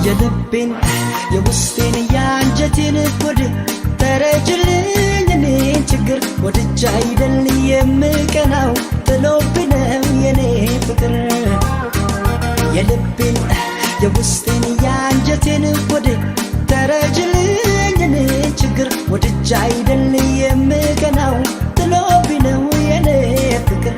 የልቤን የውስጤን ያንጀቴን ጉድ ተረጅልኝ እኔን ችግር ወድጄ አይደል የምቀናው ጥሎብኝ ነው የኔ ፍቅር የልቤን የውስጤን ያንጀቴን ጉድ ተረጅልኝ እኔን ችግር ወድጄ አይደል የምቀናው ጥሎብኝ ነው የኔ ፍቅር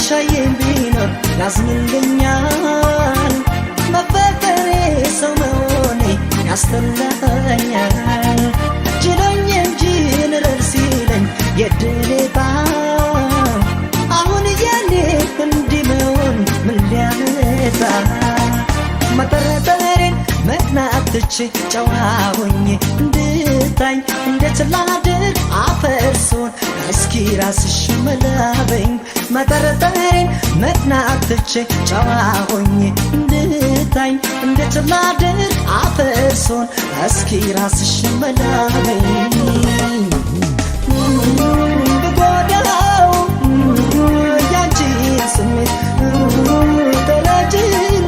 ሻዬን ቢኖር ያዝንልኛል መፈቀሬ ሰው መሆኔ ያስተላኛል ችሎኝ እንጂ ንረር ሲለኝ የድሌታ አሁን እያሌ እንዲህ መሆን ምን ሊያመጣ መጠረጠሬን መቅናት ትቼ ጨዋ ሆኜ እንድታኝ እንዴት ላድር አፈርሶን እስኪ ራስሽ መላበኝ መጠረጠሬን መቅናት ትቼ ጨዋ ሆኜ እንድታኝ እንዴት ላድር አፈርሶን እስኪ ራስሽ መላበኝ ብጎዳው ያንቺን ስሜት ተረጅልኝ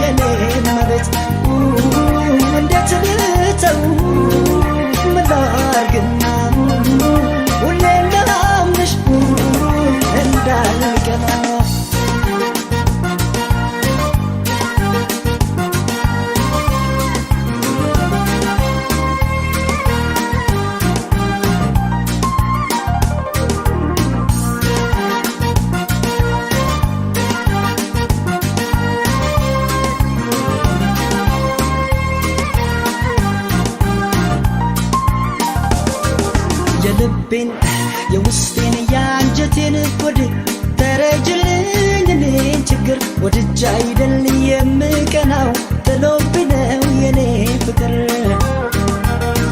የኔን መሬት እንዴት ልተው ምን ላድርግና ሁሌ እንዳምንሽ እንዳልቀና የልቤን የውስጤን ያንጀቴን ጉድ ተረጅልኝ እኔን ችግር ወድጄ አይደል የምቀናው ጥሎብኝ ነው የኔ ፍቅር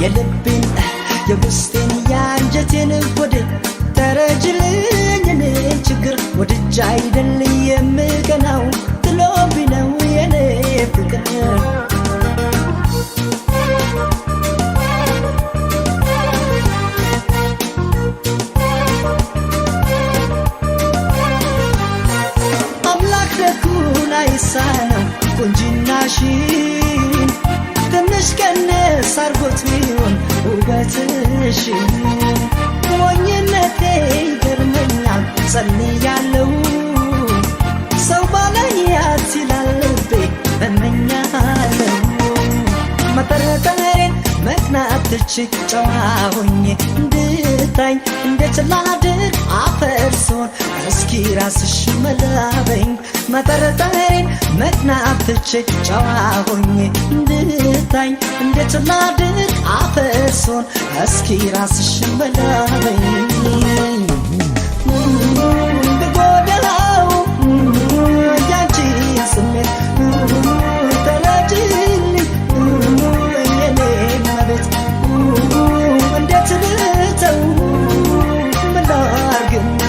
የልቤን የውስጤን ያንጀቴን ጉድ ተረጅልኝ እኔን ችግር ወድጄ አይደል የምቀናው ጥሎብኝ ነው የኔ ፍቅር አይሳነው ቁንጅናሽን ትንሽ ቀነስ አርጎት ቢሆን ውበትሽን ሞኝነቴ ይገርመኛል ጸልያለሁ ሰው ባላያት ይላል ልቤ እመኛለሁ መጠረጠሬን መቅናት ትቼ ጨዋ ሆኜ እንድታኝ እንዴት ላድር አፈርሶን እስኪ ራስሽ መላበኝ መጠረጠሬን መቅናት ትቼ ጨዋ ሆኜ እንድታኝ እንዴት ላድር አፈርሶን እስኪ ራስሽ መላበኝ ብጎዳው ያንቺን ስሜት ተረጅልኝ የኔን መሬት እንዴት ልተው ምን ላድርግና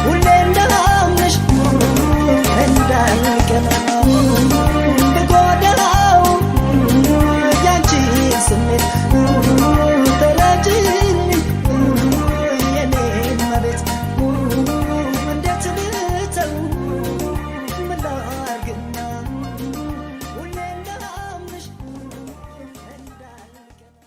ሁሌ እንዳምንሽ እንዳልቀና ብጎዳው ያንቺን ስሜት ተረጅልኝ የኔን መሬት እንዴት ልተው ምን ላድርግና ሁሌ እንዳምንሽ እንዳልቀና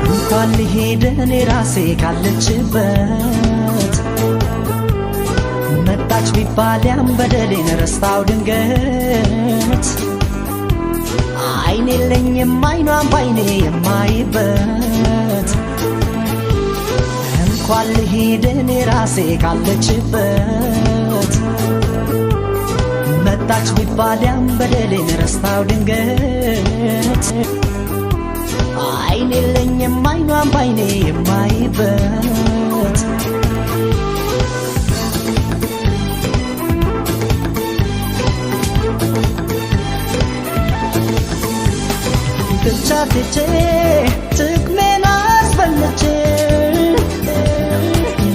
እንኳን ሊሄድ እኔ ራሴ ካለችበት መጣች ቢባል ያን በደሌን ረስታው ድንገት አይኔ የለኝም አይኗን ባይኔ የማይበት እንኳን ልሂድ እኔ ራሴ ካለችበት መጣች ቢባል ያን በደሌን ረስታው ድንገት አይኔ የለኝም አይኗን ባይኔ የማይበት ብቻ ትቼ ጥቅሜን አስበልጬ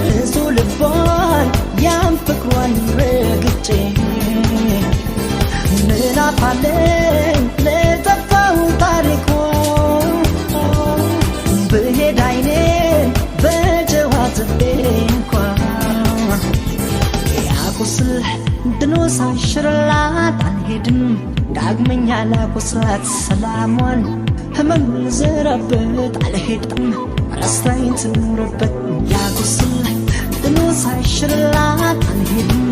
ብዙ ልቧን ያን ፍቅሯን ረግጬ ምን አፋለኝ ለጠፋው ታሪኳ ብሄድ አይኔን በጀዋ ትቤ እንኳ ያቁስል ድኖ ሳይሽርላት አልሄድም ዳግመኛ ላቁስላት ሰላሟን ህመም ልዘራበት አልሄድም ረስታኝ ትኑርበት ያቁስል ድኖ ሳይሽርላት አልሄድም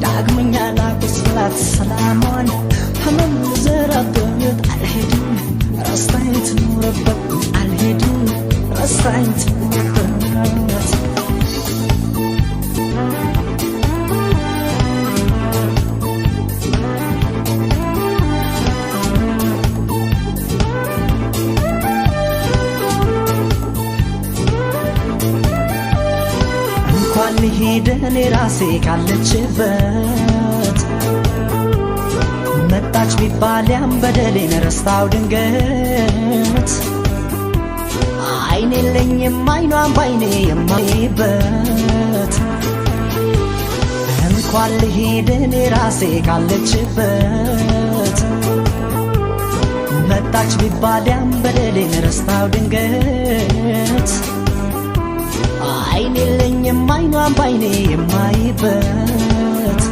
ዳግመኛ ላቁስላት ሰላሟን ህመም ልዘራበት አልሄድም ረስታኝ ትኑርበት አልሄድም ረስታኝ ትኑርበት ልሂድ እኔ ራሴ ካለችበት መጣች ቢባል ያን በደሌን ረስታው ድንገት አይኔ የለኝም አይኗን ባይኔ የማይበት እንኳን ልሂድ እኔ ራሴ ካለችበት መጣች ቢባል ያን በደሌን ረስታው ድንገት አይኔ የለኝም አይኗን ባይኔ የማይበት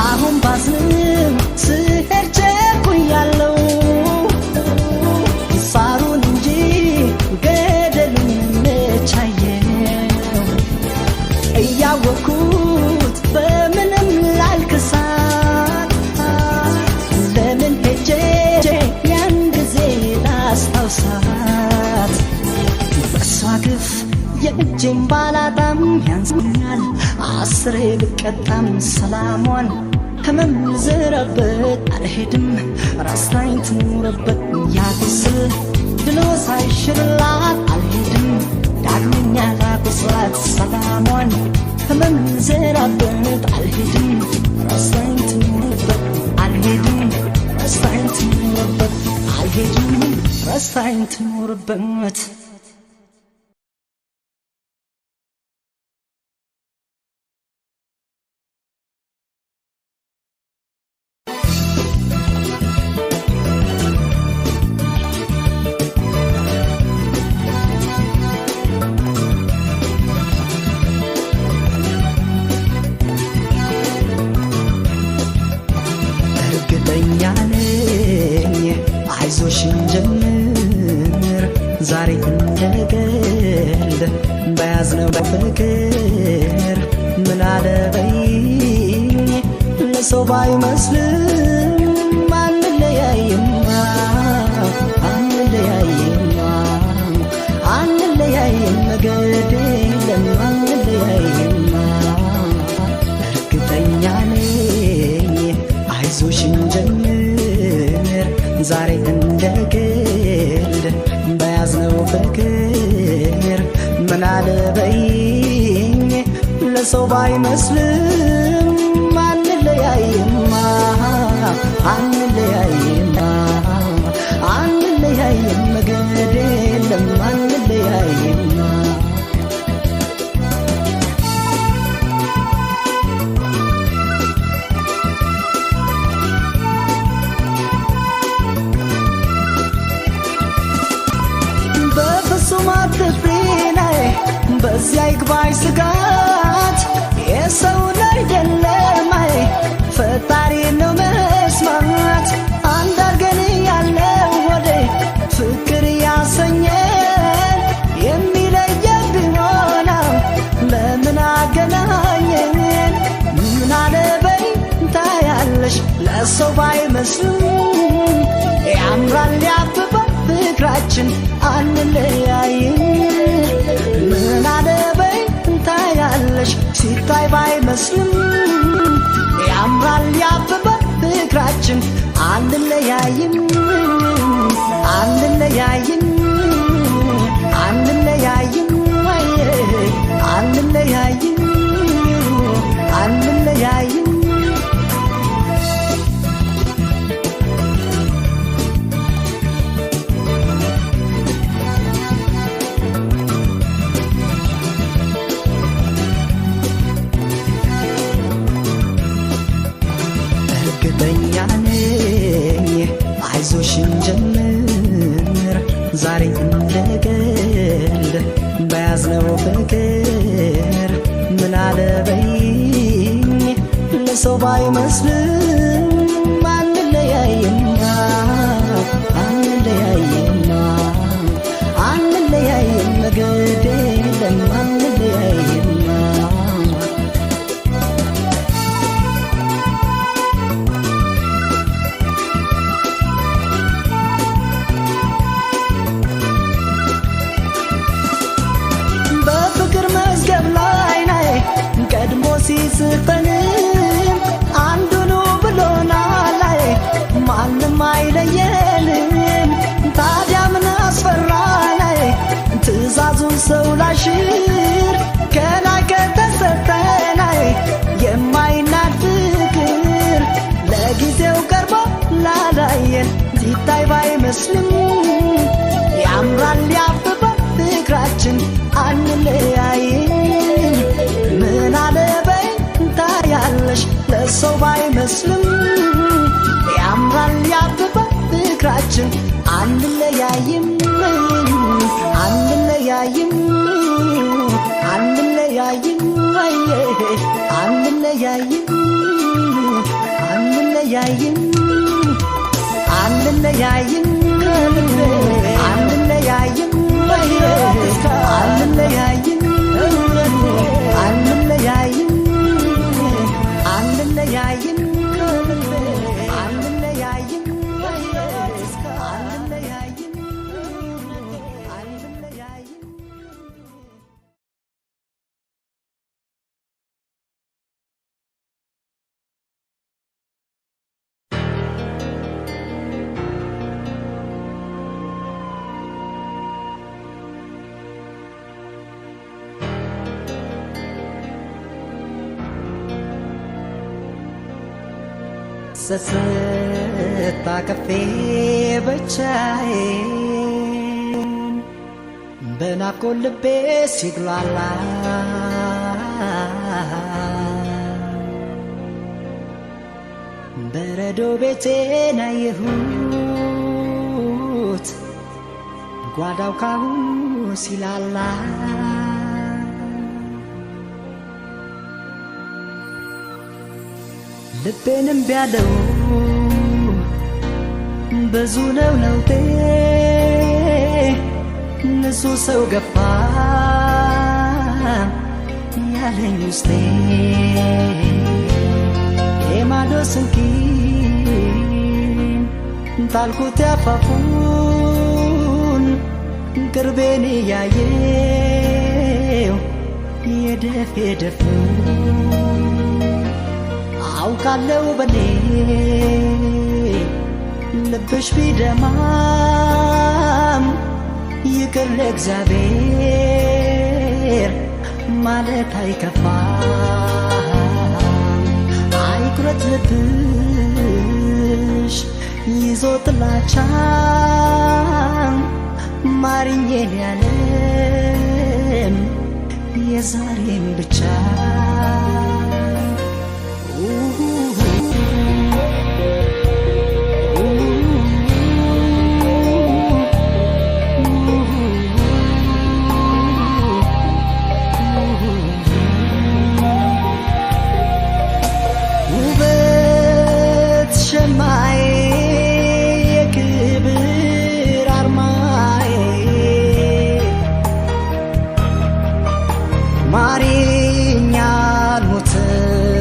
አሁን ባዝንም ስሄድ ቸኩያለሁ ሳሩን እንጂ ገደሉን መቻየው እያወኩት በምንም ላልክሳት ለምን ሄጄ ያን ጊዜ ላስታውሳት በሷ ግፍ የእጄን ባላጣም ያንስኛል አስሬ ብቀጣም ሰላሟን ህመም ልዘራበት አልሄድም ረስታኝ ትኑርበት ያቁስል ድኖ ሳይሽርላት አልሄድም ዳግመኛ ላቁስላት ሰላሟን ህመም ልዘራበት አልሄድም ረስታኝ ትኑርበት አልሄድም ረስታኝ ትኑርበት አልሄድም ረስታኝ ትኑርበት አይዞሽን ጀምር ዛሬ እንደገል በያዝነው በፍቅር ምን አለበይኝ ለሰው ባይመስልም አንለያይማ አንለያይማ አንለያይም መገድ የለም አንለያይማ እርግጠኛ ነኝ አይዞሽን ጀምር ዛሬ እንደግል በያዝነው ፍቅር ምን አለበይኝ ለሰው ባይመስልም አንለያይማ አንለያይማ አንለያይም መገድ የለም አንለያይማ በዚያ ይግባኝ ስጋት የሰውን አይደለም ፈጣሪ ነው መስማት አንዳርገን ያለው ወደ ፍቅር ያሰኘን የሚለየብን ሆና ለምን አገናኘን ምን አለበይ ታያለሽ ለሰው ባይመስልም ያምራል ያብባል ፍቅራችን አንለያይም ምን አለበይ ታያለሽ ሲታይ ባይመስልም ያምራል ያብባል ፍቅራችን አንለያይም አንለያይም አንለያይም አንለያይም አንለያይም እርግጠኛ ነኝ አይዞሽ እንጀምር ዛሬ እንደቀልድ በያዝነው ፍቅር ምን አለበይኝ ለሰው ባይመስልም አንለያይማ አንለያይማ አንለያይም ግድ የለም አንለያይማ ቀድሞ ሲስጠንም አንዱኑ ብሎናል ማንም አይለየንም ታዲያ ምን አስፈራን ትእዛዙን ሰው ላሽር ከላይ ከተሰጠን የማይናድ ፍቅር ለጊዜው ቀርቦ ላላየን ሲታይ ባይመስልም ያምራል ያብባል ፍቅራችን አንለያይም ምን አለበይ ታያለሽ ለሰው ባይመስልም ያምራል ያብባል ፍቅራችን አንለያይም አንለያይም አንለያይም አንለያይም አንለያይም አንለያይም አንለያይም አንለያይም አንለያይም አንለያይም አንለያይም አንለያይም ሰስታ ከፌ ብቻዬን በናፍቆት ልቤ ሲጉላላ በረዶ ቤቴን አየሁት ጓዳው ካሁን ሲላላ ልቤንም ቢያለው ብዙ ነው ለውጤ ንጹህ ሰው ገፋ ያለኝ ውስጤ የማዶ ስንኪን ጣልኩት ያፋፉን ቅርቤን እያየው የደፍ የደፍ አውቃለው በኔ ልብሽ ቢደማም ይቅር ለእግዚአብሔር ማለት አይከፋም አይኩረት ልብሽ ይዞ ጥላቻ ማርኜን ያለም የዛሬም ብቻ ማሪኛ አልሞትም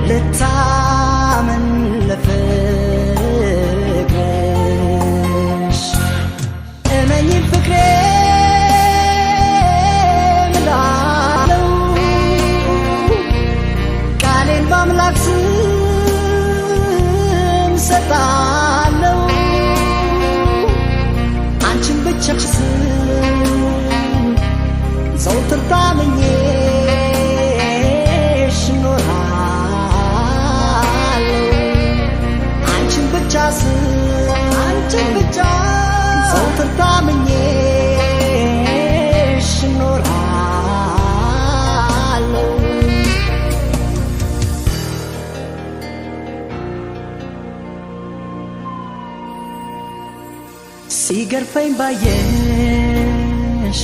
ልታመን ለፍቅርሽ እመኚኝ ፍቅሬ እምላለሁ ቃሌን በአምላክ ስም ሰጣለሁ አንቺን ብቻ ዘወትር ታምኜሽ እኖራለሁ አንቺን ብቻ ዘወትር ታምኜሽ እኖራለሁ ሲገርፈኝ ባየሽ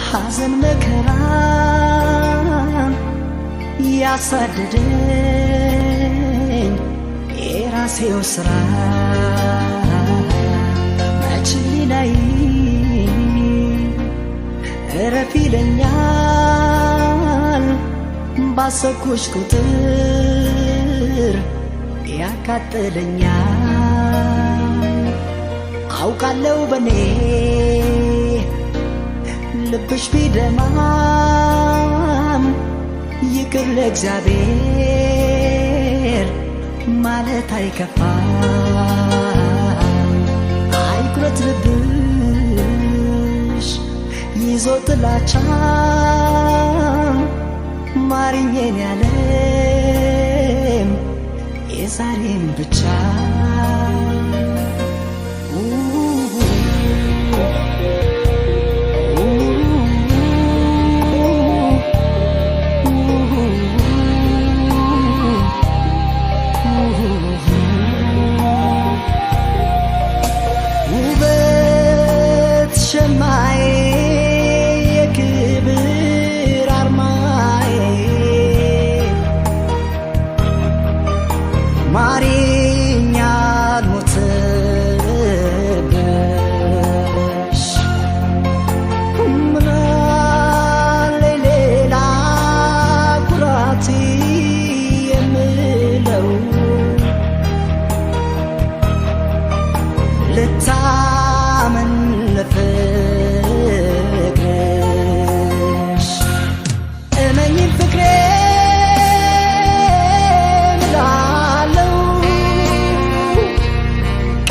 ሐዘን መከራ ያሳደደኝ የራሴው ሥራ መች ላይ እረፍ ይለኛል ባሰብኩሽ ቁጥር ያቃጥለኛል አውቃለሁ በኔ ልብሽ ቢደማም ይቅር ለእግዚአብሔር ማለት አይከፋም አይኩረት ልብሽ ይዞ ጥላቻ ማርኜን ያለም የዛሬም ብቻ ልታመን ለፍቅርሽ እመኚኝ ፍቅሬ እምላለሁ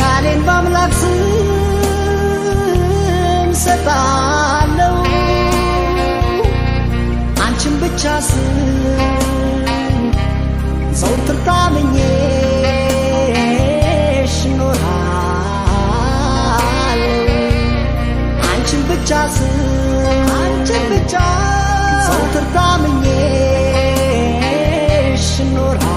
ቃሌን በአምላክ ስም ሰጣለሁ አንቺን ብቻ ዘወትር ታምኜሽ እኖራለሁ አንቺን ብቻ ዘወትር ታምኜሽ እኖራለሁ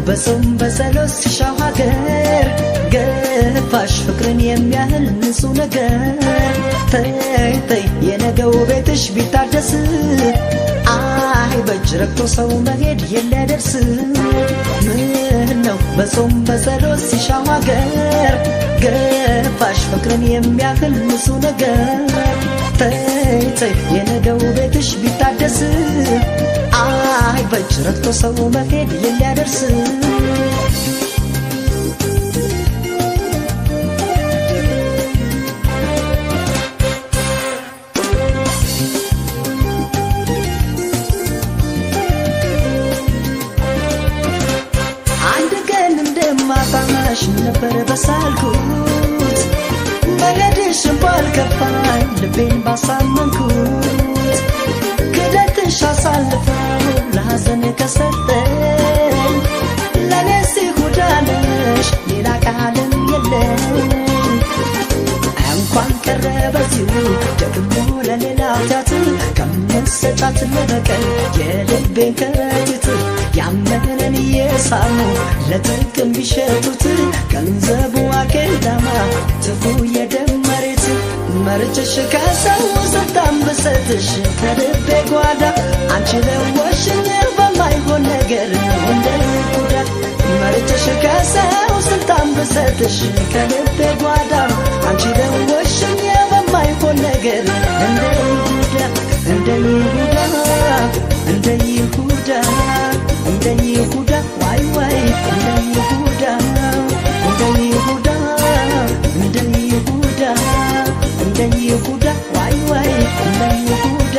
በጾም በጸሎት ሲሻው ሀገር ገፋሽ ፍቅርን የሚያህል ንጹህ ነገር ተይ ተይ የነገው ቤትሽ ቢታደስ አይ በእጅ ረግቶ ሰው መሄድ የለደርስ ምን ነው በጾም በጸሎት ሲሻው ሀገር ገፋሽ ፍቅርን የሚያህል ንጹህ ነገር ተይ ተይ የነገው ቤትሽ ቢታደስ አይ በጅረቶ ሰው መሄድ የሚያደርስ አንድ ቀን እንደማጣሽ ነበር በሳልኩት መሄድሽን ባልከፋኝ ልቤን ባሳመንኩት ክደትሽ አሳልፈው ለሐዘን ከሰጠኝ ለኔስ ይሁዳነሽ ሌላ ቃልም የለኝ እንኳን ቀረ በዚሁ ደግሞ ለሌላ ኃጢአት ከመሰጫት ለበቀል የልቤን ከረጢት ያመነን እየሳሙ ለጥቅም ቢሸጡት ገንዘቡ አኬዳማ ትፉ የደም መሬት መርጭሽ ከሰው ስልጣን ብሰጥሽ ከልቤ ጓዳ አንቺ ለወሽኝ በማይሆን ነገር እንደ ይሁዳ መርጭሽ ከሰው ስልጣን ብሰጥሽ ከልቤ ጓዳ አንቺ ለወሽኝ በማይሆን ነገር እንደ ይሁዳ እንደ ይሁዳ እንደ ይሁዳ እንደ ይሁዳ ዋይ ዋይ እንደ ይሁዳ እንደ ይሁዳ እንደ ይሁዳ እንደ ይሁዳ ዋይ ዋይ እንደ ይሁዳ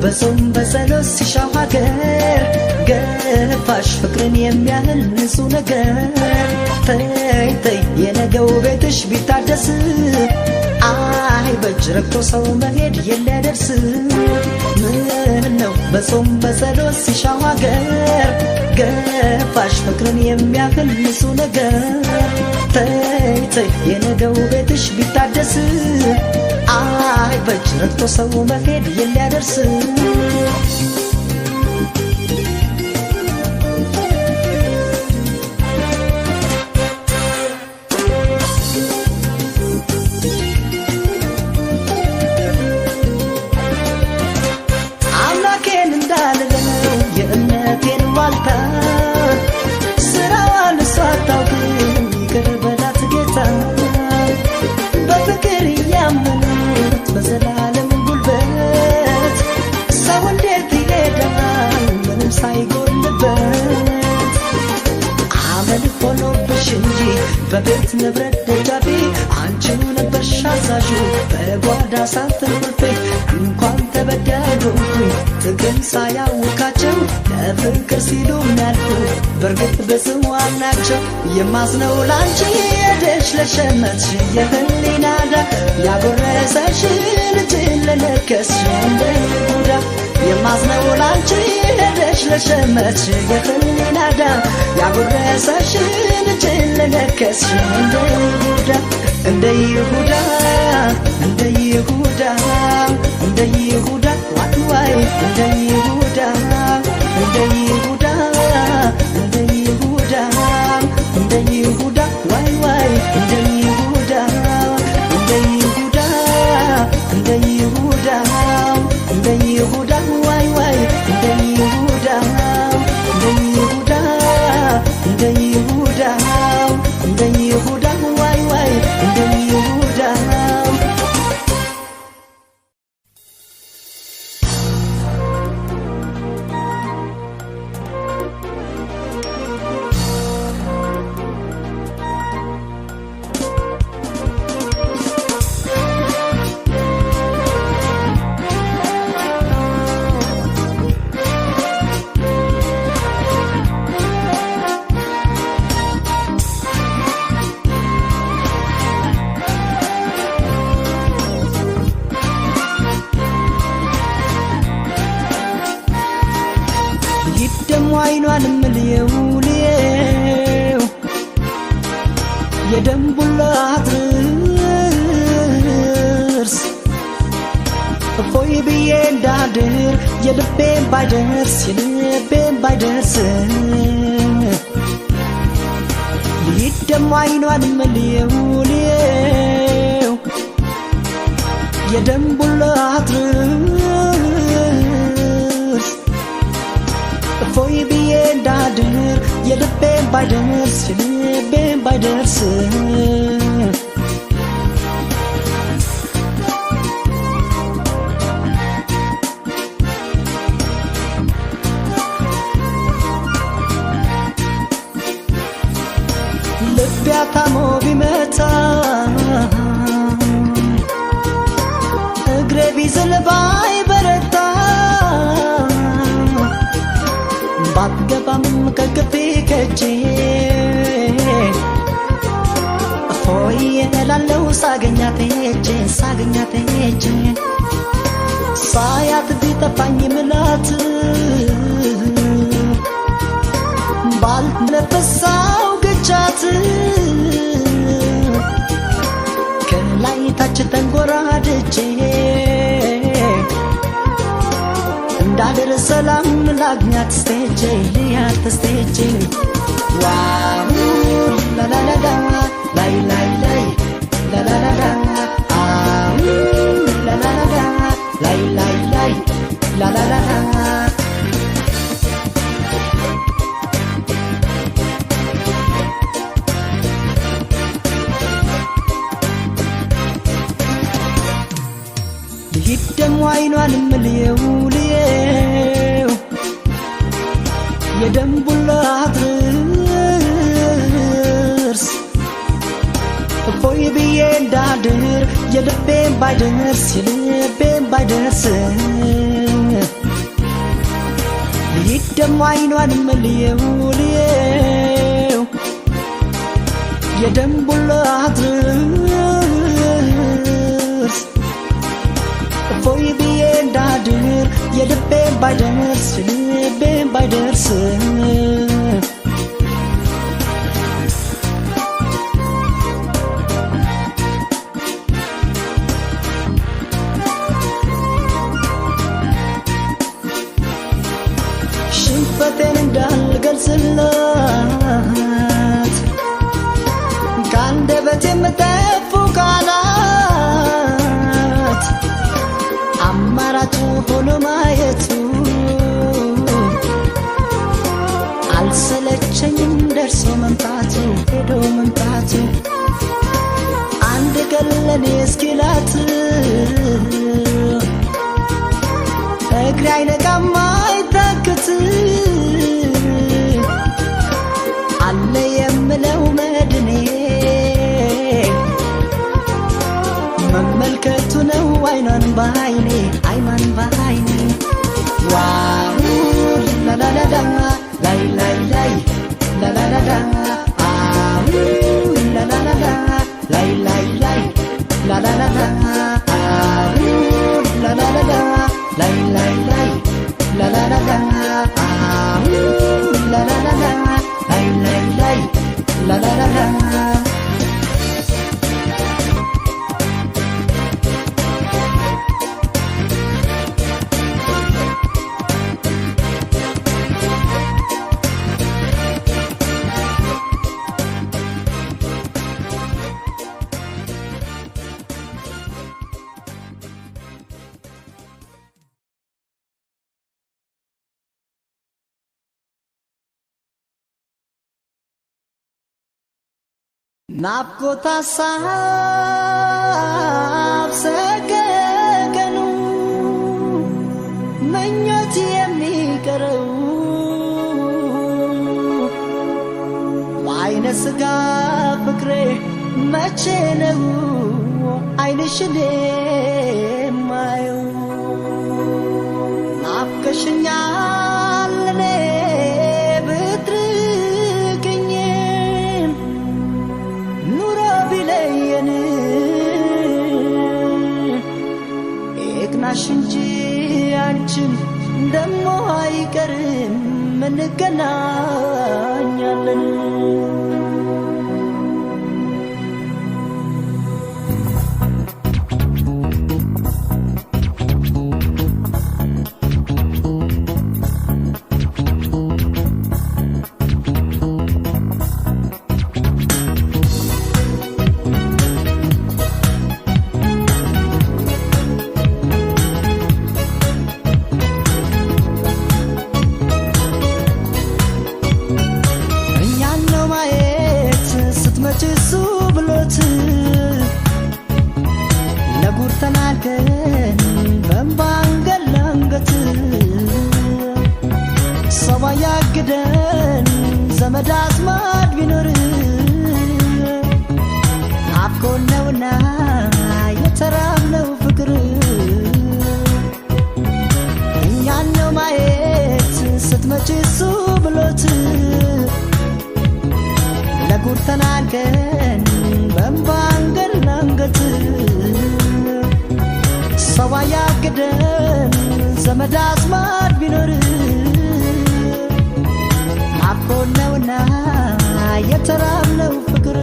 በጾም በጸሎት ሲሻው ሀገር ገፋሽ ፍቅርን የሚያህል ንጹህ ነገር ተይ ተይ የነገው ቤትሽ ቢታደስ አይ በእጅ ረግቶ ሰው መሄድ የለደርስ ምን ነው በጾም በጸሎት ሲሻው ሀገር ገፋሽ ፍቅርን የሚያህል ንጹህ ነገር ተይ ተይ የነገው ቤትሽ ቢታደስ አይ በእጅ ረግቶ ሰው መሄድ የለደርስ አምላኬን እንዳልለው የእምነቴን ዋልታ ስራዋን እሷ አታውቅም ይቅር በላት ጌታ በፍቅር እያመኑት በዘላለም ጉልበት ሰው እንዴት ይሄዳል ምንም ሳይጎልበት አመል ሆኖብሽ እንጂ በቤት ንብረት ደጃፊ አንቺው ነበርሽ አዛዡ በጓዳ ሳትንቁልፌ እንኳን ተበዳዶኩኝ ጥቅም ሳያውቃቸው ለፍቅር ሲሉ ሚያልፉ በርግጥ በስዋም ናቸው የማዝነው ላንቺ ሄደሽ ለሸመትሽ የህሊናዳ ያጎረሰሽን እጅን ለነከስሽ እንደ ይሁዳ የማዝነው ላንቺ ሄደሽ ለሸመትሽ የህሊናዳ ያጎረሰሽን እጅን ለነከስሽ እንደ ይሁዳ እንደ ይሁዳ እንደ ይሁዳ እንደ ይሁዳ ዋይ ዋይ እንደ ይሁዳ እንደ ይሁዳ እንደ ይሁዳ እንደ ይሁዳ ዋይ ዋይ እንደ ይሁዳ እንደ ይሁዳ እንደ ይሁዳ እንደ ይሁዳ ዋይ ዋይ እንደ ይሁዳ እንደ ይሁዳ እንደ ይሁዳ እንደ ይሁዳ ዋይ ዋይ እንደ ይሁዳ አይኗን ምልየው ልየው የደንቡላ አድርስ እፎይ ብዬ እንዳድር የልቤን ባይደርስ ልሂድ ደሞ አይኗን ምልየው ልየው የደንቡላ አድርስ እንዳድር የልቤን ባይደርስ የልቤን ባይደርስ ልቤ አታሞ ቢመታ እግሬ ቢዝል ባይበረታ ባትገባም ከግቢ ከጄ ሆይ እላለው ሳገኛት ሄጄ ሳያት ቢጠፋኝ ምላት ባልነፈሳው ግቻት ከላይ ታች ተንጎራድጄ እንዳድር ሰላም ላግኛት ስቴጄ ልያት ስቴጄ ዋው ላላላላ ላይ ላይ ላይ ላላላላ አው ላላላላ ላይ ላይ ላይ ላላላላ ልሂድ ደሞ አይኗን ምልየው የደንቡላ አድርስ እፎይ ብዬ እንዳድር የልቤን ባይደርስ ልሂድ ደሞ አይኗን ምልየው የደንቡላ አድርስ እፎይ ብዬ እንዳድር የልቤን ባይደርስ ሽንፈቴን እንዳልገልጽላት ከአንደበቴ የምጠፉ ቃላት አማራጭ ሆኖ ማየቱ አልሰለቸኝም ደርሶ መምጣቱ ሄዶ መምጣቱ አንድ ቀን ለኔ እስኪላት እግሬ አይነቃም አይታክት አለ የምለው መድኔ መመልከቱ ነው አይኗን በአይኔ ዋው ላላላላ ላይ ላይ ላይ ላላላላ አው ላላላላ ላይ ላይ ላይ ላላላላ አው ላላላላ ላይ ላይ ላይ ላላላላ አው ላላላላ ላይ ላይ ላይ ላላላላ ናፍቆት ሀሳብ ሰቀቀኑ ምኞት የሚቀረው በዓይነ ሥጋ ፍቅሬ መቼ ነው ዓይንሽን የማየው ናፍቀሽኛል እኔ ብትርቅኝም ኑሮ ቢለየን ይቅናሽ እንጂ አንቺም ደሞ አይቀርም እንገናኛለን ያግደን ዘመድ አዝማድ ቢኖር ናፍቆን ነውና የተራብነው ፍቅር እኛን ነው ማየት ስትመጪ እሱ ብሎት ለጉድ ተናንቀን በእንባ አንገት ለአንገት ሰው ያግደን ዘመድ አዝማድ ቢኖር ናፍቆን ነውና የተራብነው ፍቅር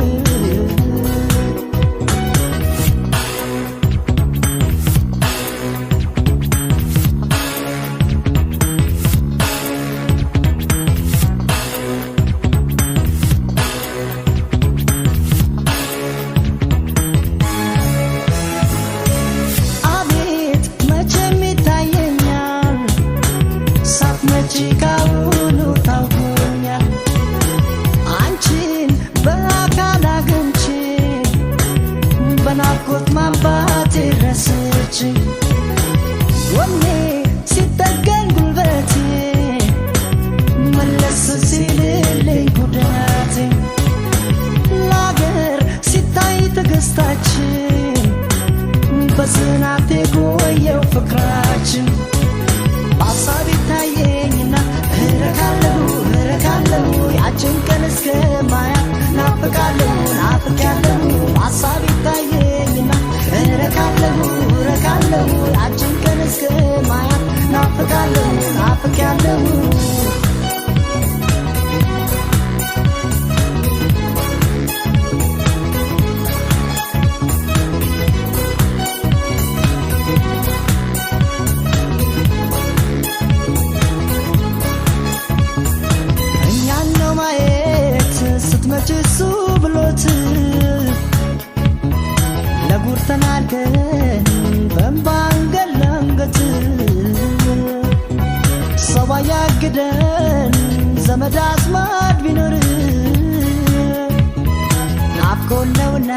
ወኔ ሲጠገን ጉልበቴ መለስ ሲልልኝ ጉዳቴ ለአገር ሲታይ ትዕግስታችን በጽናት የቆየው ፍቅራችን በሀሳብ ይታየኝና እረካለሁ ያችን ቀን እስከማያት ናፍቃለሁ በሀሳብ ይታየኝና እረካለሁ ያችን ቀን እስከማያት ናፍቃለሁ እኛን ነው ማየት ስትመጪ እሱ ብሎት ለጉድ ተናንቀን በእንባ አንገት ለአንገት ሰው ያግደን ዘመድ አዝማድ ቢኖር ናፍቆን ነውና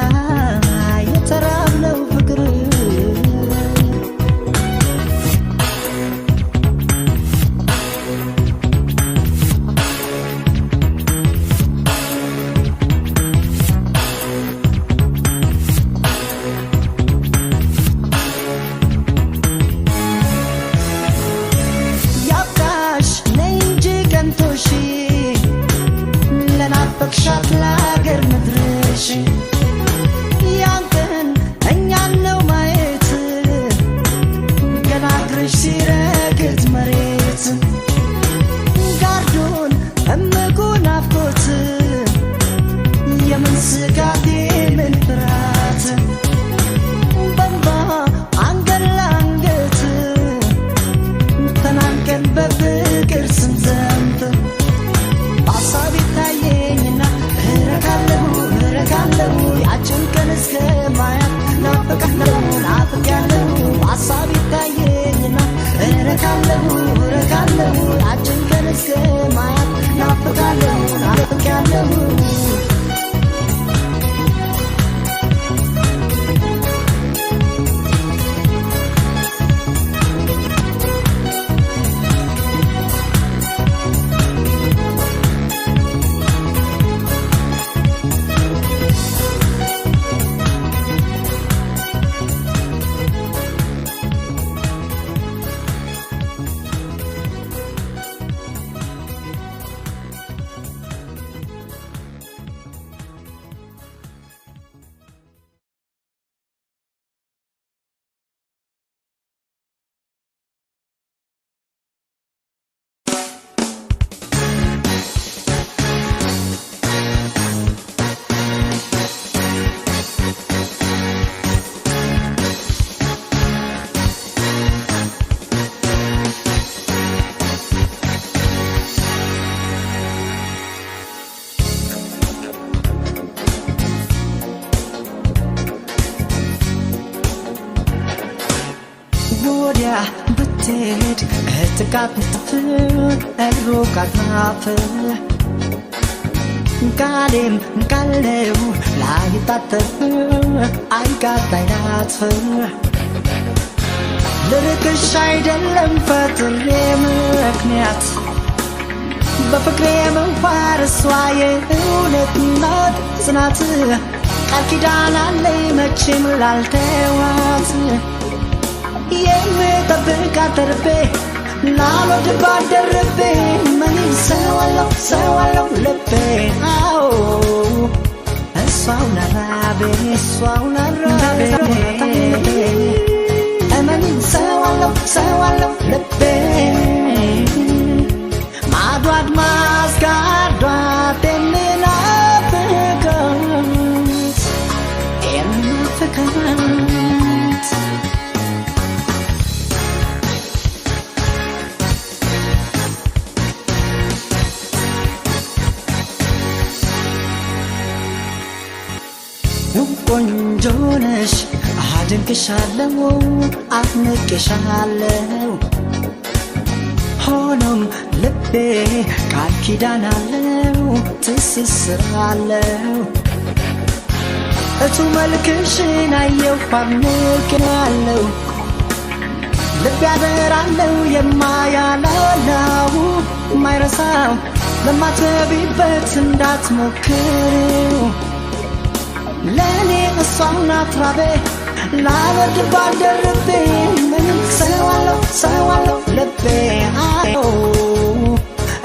የተራብነው ፍቅር ለናፈቅሻት ለአገር ምድርሽ ያን ቀን እኛን ነው ማየት ገና እግርሽ ሲረግጥ መሬት ጋርዶን እምጉ ናፍቆት የምን ስጋት የምን ፍርሃት በእንባ አንገት ለአንገት ተናንቀን በፍቅር ስንዘምት በሀሳብ ይታየኝና እረካለሁ ያችን ቀን እስከማያት ናፍቃለሁ በሀሳብ ይታየኝና እረካለሁ ያችን ቀን እስከማያት ናፍቃለሁ ወዲያ ብትሄድ እትቃጥፍ ሩቅ አትናፍ ቃሌም ቃለው ላይታጠፍ አይቃጣይ ናትፍ ልርቅሽ አይደለም ፈጥሬ ምክንያት በፍቅሬ መንፋር እሷዬ እውነትነት ጽናት ቃል ኪዳን አለኝ መቼም ላልተዋት የምጠብቃት ተርቤ ላልወድባት ደርቤ ምን ሰዋለው ልቤ አዎ እሷው ናራቤ ምን ሰዋለው ልቤ ማዶ አድማስ ጋርዷት የምናፍቃት ቆንጆ ነሽ አድንቅሻለሁ አድንቅሻለሁ ሆኖም ልቤ ቃል ኪዳን አለው ትስስር አለው እቱ መልክሽን አየሁ አድንቄያለሁ ልቤ ያደራለው የማያላላው የማይረሳው ለማትቢበት እንዳትሞክሪው ለኔ እሷው ናት ራቤ ላልወድባት ደርቤ ምንም ሰዋለው ልቤ አዎ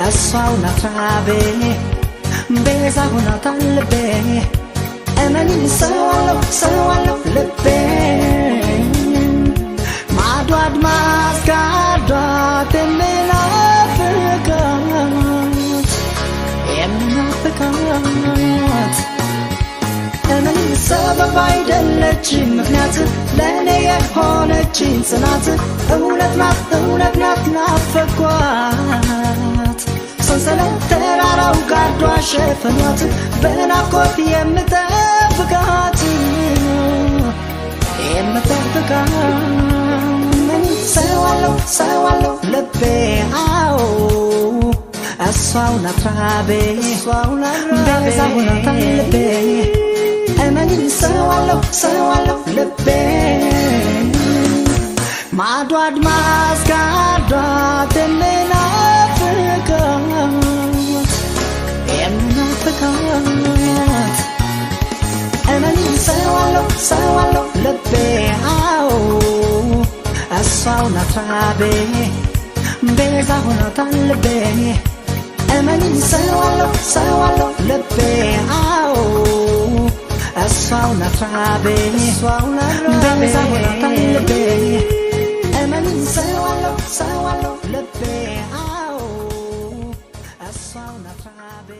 እሷው ናት ራቤ ቤዛ ሆናታል ልቤ ምንም ሰዋለው ልቤ ማዶ አድማስ ጋርዷት የምናፍቃት ምንም ሰበብ አይደለችም ምክንያት ለእኔ የሆነችኝ ጽናት እውነት ናት ናፈኳት ሰንሰለት ተራራው ጋርዷ ሸፍኗት በናፍቆት የምጠብቃት ምንም ሰዋለው ልቤ አዎ እሷው ናት ራቤ ቤዛ ሆናታል ልቤ ምንም ሰዋለው ልቤ ማዶ አድማስ ጋርዷት የምናፍቃት ምንም ሰዋለው ልቤ አዎ እሷው ናት ራቤ ቤዛ ሆናታል ልቤ ምንም ሰዋለው ልቤ አዎ እሷው ናት ራቤ ቤዛ ሆናታል ልቤ ምንም ሰዋለው ልቤ አዎ እሷው ናት ራቤ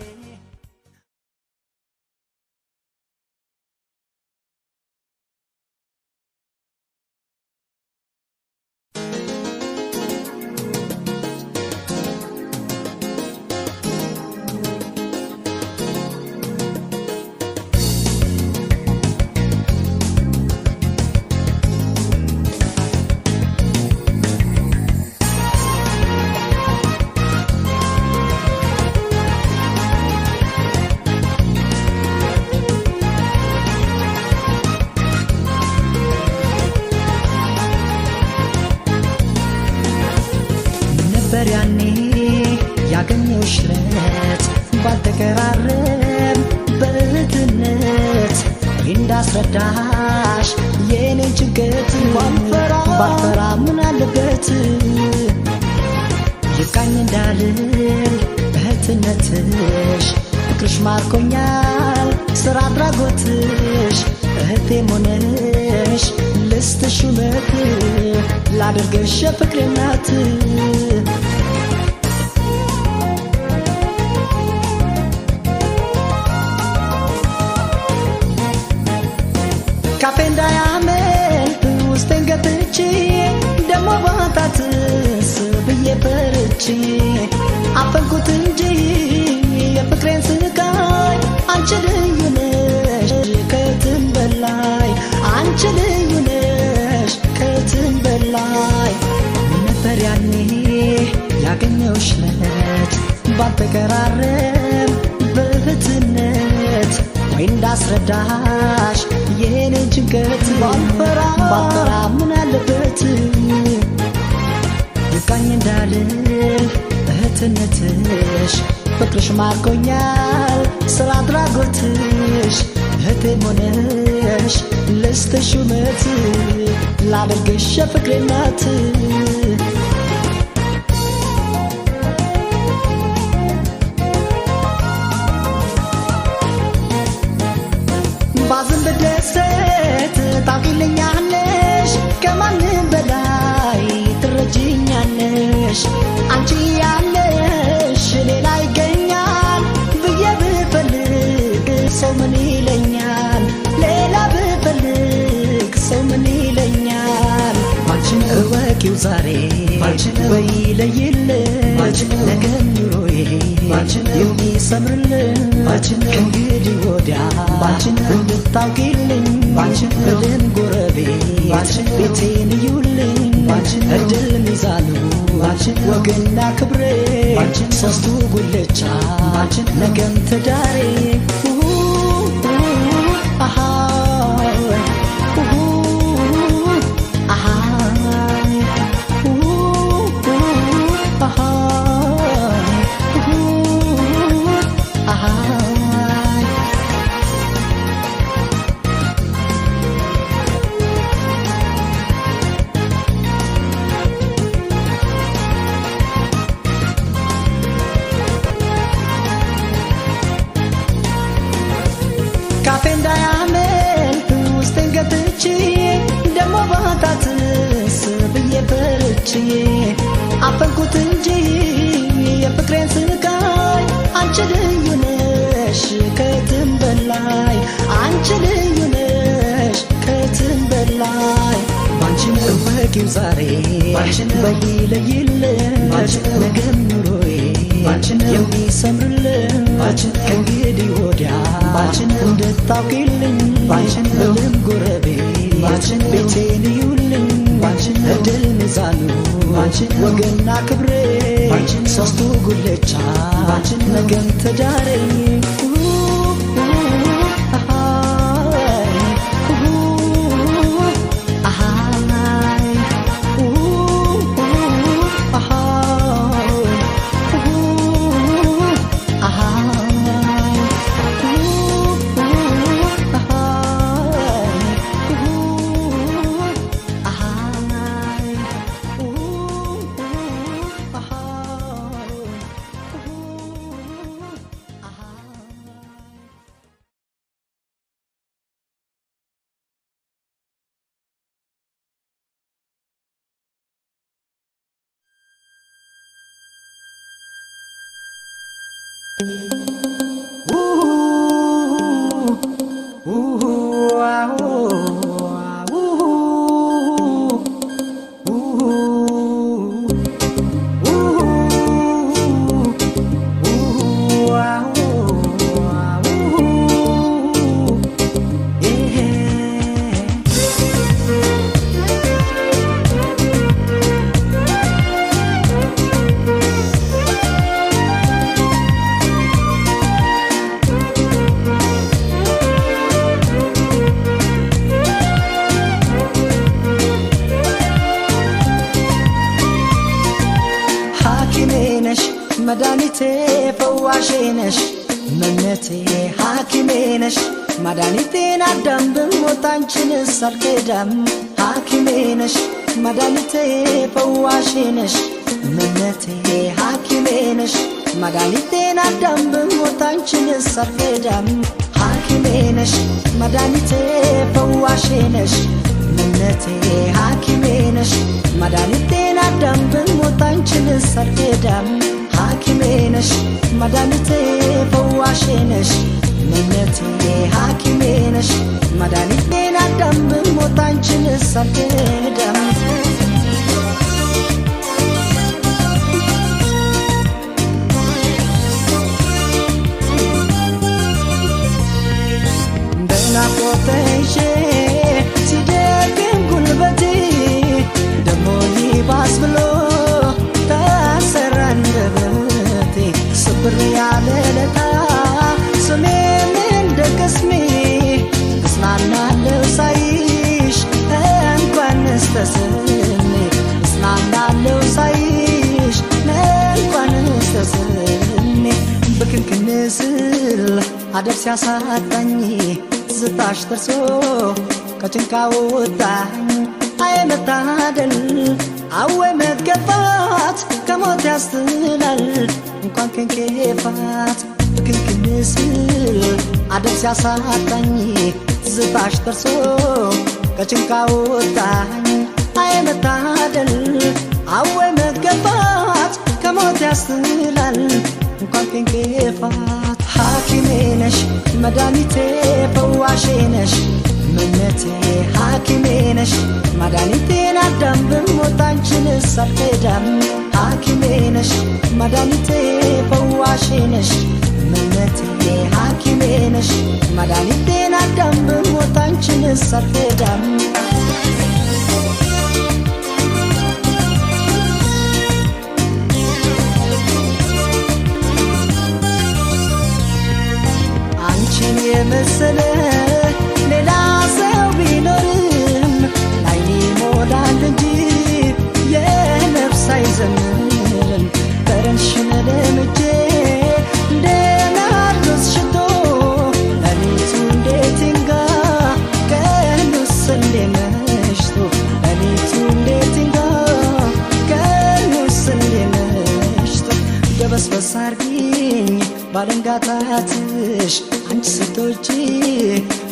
ያኔ ያገኘሁሽ ለት ባልተቀራረብ በእህትነት እንዳስረዳሽ የኔን ጭንቀት ባልፈራ ምን አለበት ይብቃኝ እንዳልል እህትነትሽ ፍቅርሽ ማርኮኛል ስራ አድራጎትሽ እህቴም ሆነሽ ልስትሽ ውበት ላደርግሽ የፍቅሬ እናት ካፌ እንዳያመልጥ ውስጤን ገብቼ ደሞ ባታትስ ብዬ ፈርቼ አፈንኩት እንጂ የፍቅሬን ስቃይ አንቺ ልዩ ነሽ ከየትም በላይ አንቺ ልዩ ነሽ ከየትም በላይ ነበር ያኔ ያገኘሁሽ ለት ባልተቀራረብ በእህትነት ወይ እንዳስረዳሽ የኔን ጭንቀት ባልፈራ ምን አለበት ይብቃኝ እንዳልል እህትነትሽ ማርኮኛል ስለ አድራጎትሽ እህቴ ሆነሽ ልስጥሽ ሹመት ላደርግሽ የፍቅሬ እናት ባዝን በደስት ታውቂልኛለሽ ከማንም በላይ ትረጂኛለሽ አንቺ ያለሽ ሌላ ይገኛል ብዬ ብፈልግ ሰው ምን ይለኛል ሌላ ብፈልግ ሰው ምን ይለኛል አንቺን እወቂው ዛሬ በይለይልሽ ነገም ኑሮዬ የሚሰምርልሽ ከእንግዲህ ወዲያ እንድታውቂልኝ እልም ጎረቤት ቤቴን እዩልኝ እድል ሚዛኑ ወግና ክብሬ ሶስቱ ጉልቻ ነገም ትዳሬ ካፌ እንዳያመልጥ ውስጤን ገብቼ ደሞ ባታትስ ብዬ ፈርቼ አፈንኩት እንጂ የፍቅሬን ስቃይ አንቺ ልዩ ነሽ ከየትም በላይ አንቺ ልዩ ነሽ ከየትም በላይ ባንቺን እወቂው ዛሬ በይለይልሽ ነገም ኑሮዬ የሚሰምርልሽ ከእንግዲህ ወዲያ እንድታውቂልኝ እልም ጎረቤት ቤቴን እዩልኝ እድል ሚዛኑ ወግና ክብሬ ሶስቱ ጉልቻ ነገም ትዳሬ መድኃኒቴ ፈዋሼ ነሽ እመነቴ ሐኪሜ ነሽ መድኃኒቴን አዳም ብሞት አንቺንስ አልክዳም ሐኪሜ ነሽ መድኃኒቴ ፈዋሼ ነሽ እመነቴ ሐኪሜ ነሽ መድኃኒቴን አዳም ብሞት አንቺንስ አልክዳም ሐኪሜ ነሽ መድኃኒቴ ፈዋሼ ነሽ እመነቴ ሐኪሜ ነሽ መድኃኒቴን አዳም ብሞት አንቺንስ አልክዳም ሐኪሜ ነሽ መድኃኒቴ ፈዋሼ ነሽ እመነቴ ሐኪሜ ነሽ መድኃኒቴን አዳም ብሞት አንቺንስ አልክዳም በናፍቆትሽ ሲደክም ጉልበቴ ደሞ ይባስ ብሎ ስብር ያለ ለታ ስሜን እንደ ቅስሜ እጽናናለሁ ሳይሽ እንኳንስ ተስሜ እጽናናለሁ ሳይሽ እንኳንስ ተስሜ ብክንክን አደብ ሲያሳጣኝ ትዝታሽ ደርሶ ከጭንቃ ወጣኝ አይ መታደል አወይ መገፋት ከሞት ያስጥላል እንኳን ከንኬፋት ክንክንስ አደብ ሲያሳጣኝ ትዝታሽ ደርሶ ከጭንቃ ወጣኝ አይ መታደል አወይ መገፋት ከሞት ያስጥላል እንኳን ከንኬፋት ሐኪሜ ነሽ መድኃኒቴ ፈዋሼ ነሽ እምነቴ ሐኪሜ ነሽ መድኃኒቴን አዳም ብሞት አንቺንስ አልክዳም ሐኪሜ ነሽ መድኃኒቴ ፈዋሼ ነሽ እምነቴ ሐኪሜ ነሽ መድኃኒቴን አዳም ብሞት አንቺንስ አልክዳም አንቺን የመሰለ ሌላ ሰው ቢኖርም ላይኔ ሞላል እንጂ የነፍስ አይዘምርም ጠረንሽን ለምጄ እንደ ናርዶስ ሽቶ ሌሊቱ እንዴት ይንጋ ቀኑስ እንዴ መሽቶ ሌሊቱ እንዴት ይንጋ ቀኑስ እንዴ መሽቶ ደበስበስ አርጊኝ ባለንጋታትሽ አንቺ ስትወጪ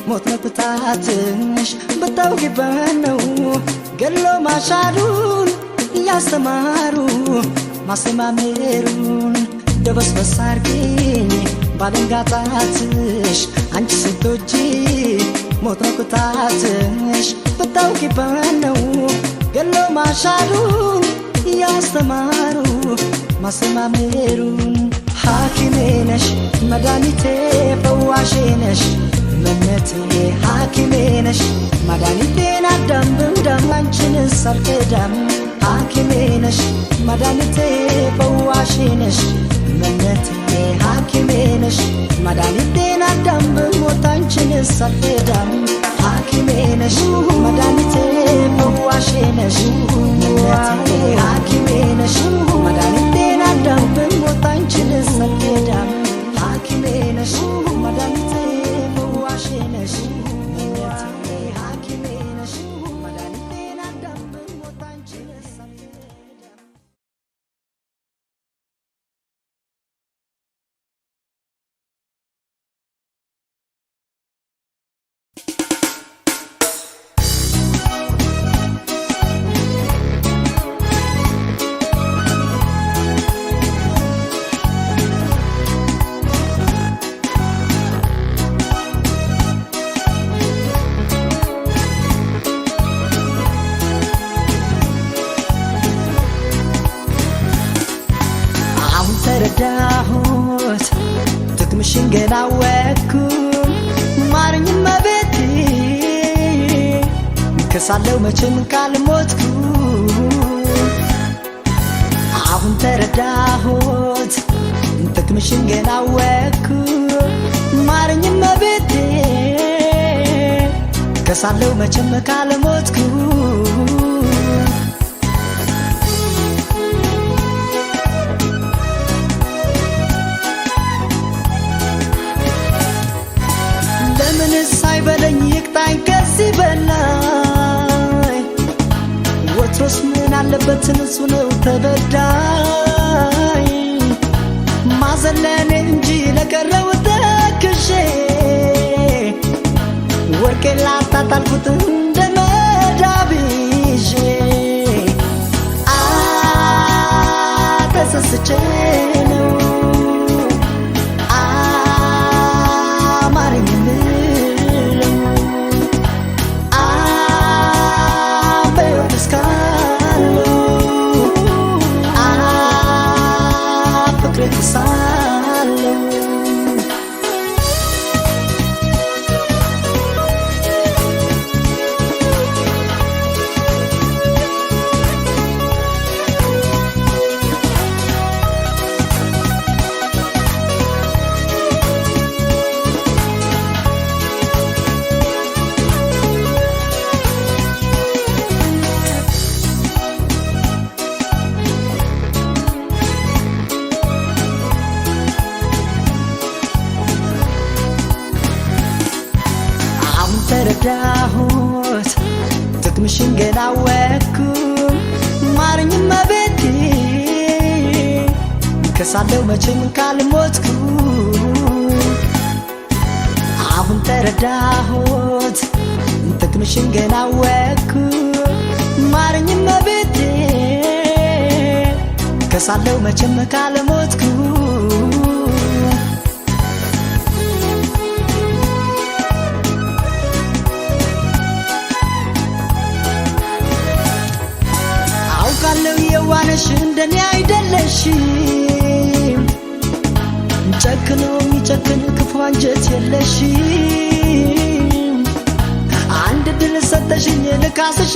ሞት ነው ቅጣትሽ ብታውቂበት ነው ገሎ ማሻሩን እያስተማሩ ማሰማመሩን ደበስበስ አርጊኝ ባለንጋታትሽ አንቺ ስትወጪ ሞት ነው ቅጣትሽ ብታውቂበት ነው ገሎ ማሻሩን እያስተማሩ ማሰማመሩን ሐኪሜ ነሽ መድኃኒቴ ፈዋሼ ነሽ እምነቴ ሐኪሜ ነሽ መድኃኒቴን አዳም ብንዳም አንቺንስ አልክዳም ሐኪሜ ነሽ መድኃኒቴ ፈዋሼ ነሽ እምነቴ ሐኪሜ ነሽ መድኃኒቴን አዳም ብሞት አንቺንስ አልክዳም ሐኪሜ ነሽ መድኃኒቴ ፈዋሼ ነሽ እምነቴ ሐኪሜ ነሽ መድኃኒቴን አዳም ብሞት አንቺንስ አልክዳም ሐኪሜ ነሽ መድኃኒቴ ፈዋሼ ነሽ እምነቴ ሐኪሜ ነሽ መድኃኒቴን አዳም ብሞት አንቺንስ አልክዳም ተረዳሁት ጥቅምሽን ገና አወቅኩ ማረኝ እመቤቴ ከሳለው መቼም ካልሞትኩ አሁን ተረዳሁት ጥቅምሽን ገና አወቅኩ ማረኝ እመቤቴ ከሳለው መቼም ካልሞትኩ ለምንስ አይበለኝ ይቅጣኝ ከዚህ በላይ ወትሮስ ምን አለበት ንጹህ ነው ተበዳይ ማዘን ለእኔ እንጂ ለቀረው ተክሼ ወርቄን ላታጣልኩት እንደ መዳብ ይዤ ተሰስቼ ነው ተረዳሁት ጥቅምሽን ገና አወቅኩ ማረኝ እመቤቴ ከሳለው መቼም ካልሞትኩ አሁን ተረዳሁት ጥቅምሽን ገና አወቅኩ ማረኝ እመቤቴ ከሳለው መቼም ካልሞትኩ አውቃለሁ የዋነሽ እንደኔ አይደለሽም ጨክኖ የሚጨክን ክፉ አንጀት የለሽም አንድ ድል ሰጠሽኝ ልካስሽ